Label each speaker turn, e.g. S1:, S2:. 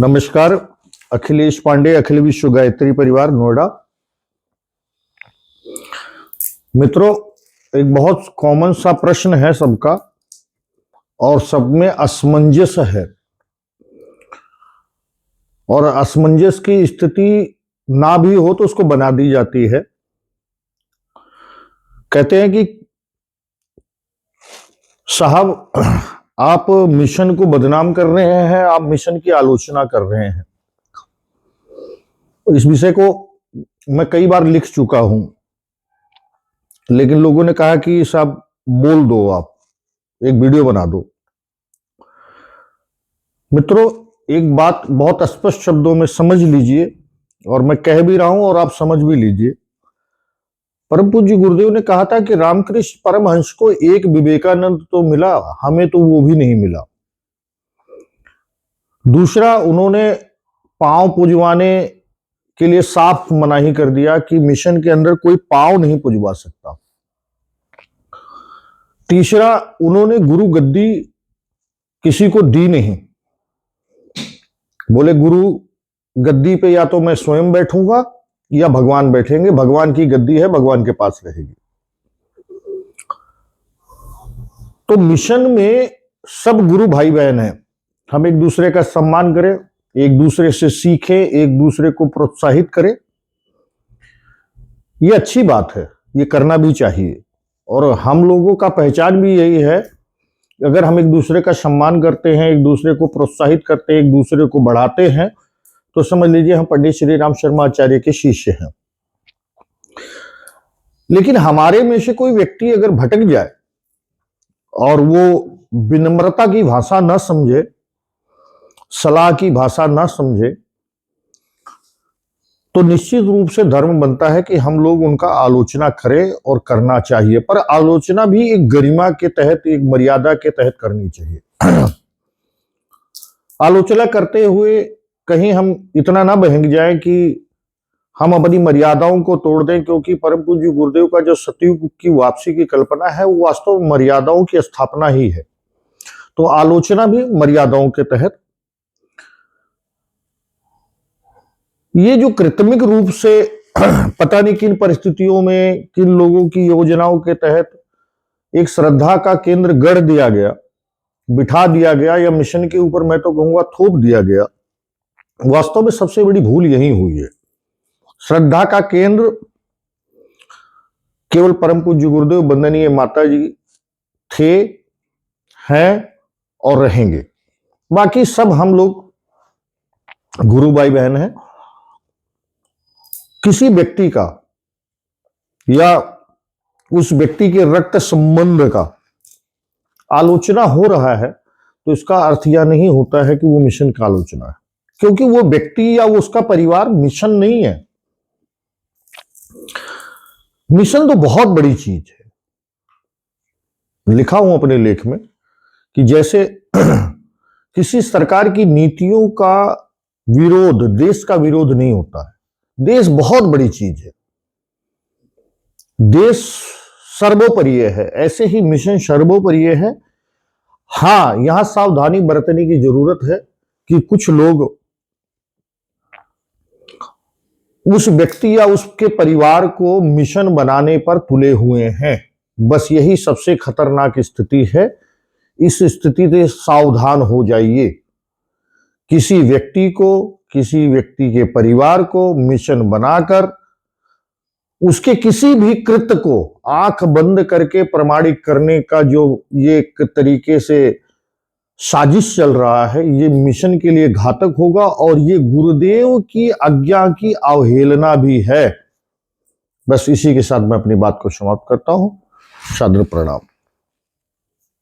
S1: नमस्कार। अखिलेश पांडे, अखिल विश्व गायत्री परिवार, नोएडा। मित्रों, एक बहुत कॉमन सा प्रश्न है सबका और सब में असमंजस है, और असमंजस की स्थिति ना भी हो तो उसको बना दी जाती है। कहते हैं कि साहब, आप मिशन को बदनाम कर रहे हैं, आप मिशन की आलोचना कर रहे हैं। इस विषय को मैं कई बार लिख चुका हूं, लेकिन लोगों ने कहा कि साहब बोल दो, आप एक वीडियो बना दो। मित्रों, एक बात बहुत स्पष्ट शब्दों में समझ लीजिए, और मैं कह भी रहा हूं और आप समझ भी लीजिए। परम पूज्य गुरुदेव ने कहा था कि रामकृष्ण परमहंस को एक विवेकानंद तो मिला, हमें तो वो भी नहीं मिला। दूसरा, उन्होंने पांव पुजवाने के लिए साफ मनाही कर दिया कि मिशन के अंदर कोई पांव नहीं पुजवा सकता। तीसरा, उन्होंने गुरु गद्दी किसी को दी नहीं। बोले गुरु गद्दी पे या तो मैं स्वयं बैठूंगा या भगवान बैठेंगे, भगवान की गद्दी है, भगवान के पास रहेगी। तो मिशन में सब गुरु भाई बहन हैं, हम एक दूसरे का सम्मान करें, एक दूसरे से सीखें, एक दूसरे को प्रोत्साहित करें। ये अच्छी बात है, ये करना भी चाहिए। और हम लोगों का पहचान भी यही है, अगर हम एक दूसरे का सम्मान करते हैं, एक दूसरे को प्रोत्साहित करते हैं, एक दूसरे को बढ़ाते हैं, तो समझ लीजिए हम पंडित श्री राम शर्मा आचार्य के शिष्य हैं। लेकिन हमारे में से कोई व्यक्ति अगर भटक जाए और वो विनम्रता की भाषा न समझे, सलाह की भाषा न समझे, तो निश्चित रूप से धर्म बनता है कि हम लोग उनका आलोचना करें, और करना चाहिए। पर आलोचना भी एक गरिमा के तहत, एक मर्यादा के तहत करनी चाहिए। आलोचना करते हुए कहीं हम इतना ना बहक जाएं कि हम अपनी मर्यादाओं को तोड़ दें, क्योंकि परम पूज्य गुरुदेव का जो सतयुग की वापसी की कल्पना है वो वास्तव में मर्यादाओं की स्थापना ही है। तो आलोचना भी मर्यादाओं के तहत। ये जो कृत्रिमिक रूप से पता नहीं किन परिस्थितियों में, किन लोगों की योजनाओं के तहत एक श्रद्धा का केंद्र गढ़ दिया गया, बिठा दिया गया, या मिशन के ऊपर मैं तो कहूंगा थोप दिया गया, वास्तव में सबसे बड़ी भूल यही हुई है। श्रद्धा का केंद्र केवल परम पूज्य गुरुदेव वंदनीय माता जी थे, हैं और रहेंगे। बाकी सब हम लोग गुरु भाई बहन हैं। किसी व्यक्ति का या उस व्यक्ति के रक्त संबंध का आलोचना हो रहा है, तो इसका अर्थ यह नहीं होता है कि वो मिशन का आलोचना है, क्योंकि वो व्यक्ति या वो उसका परिवार मिशन नहीं है। मिशन तो बहुत बड़ी चीज है। लिखा हूं अपने लेख में कि जैसे किसी सरकार की नीतियों का विरोध देश का विरोध नहीं होता है। देश बहुत बड़ी चीज है, देश सर्वोपरि है, ऐसे ही मिशन सर्वोपरि है। हां, यहां सावधानी बरतने की जरूरत है कि कुछ लोग उस व्यक्ति या उसके परिवार को मिशन बनाने पर तुले हुए हैं। बस यही सबसे खतरनाक स्थिति है। इस स्थिति से सावधान हो जाइए। किसी व्यक्ति को, किसी व्यक्ति के परिवार को मिशन बनाकर उसके किसी भी कृत्य को आंख बंद करके प्रमाणित करने का जो ये एक तरीके से साजिश चल रहा है, ये मिशन के लिए घातक होगा, और ये गुरुदेव की आज्ञा की अवहेलना भी है। बस इसी के साथ मैं अपनी बात को समाप्त करता हूं। सादर प्रणाम।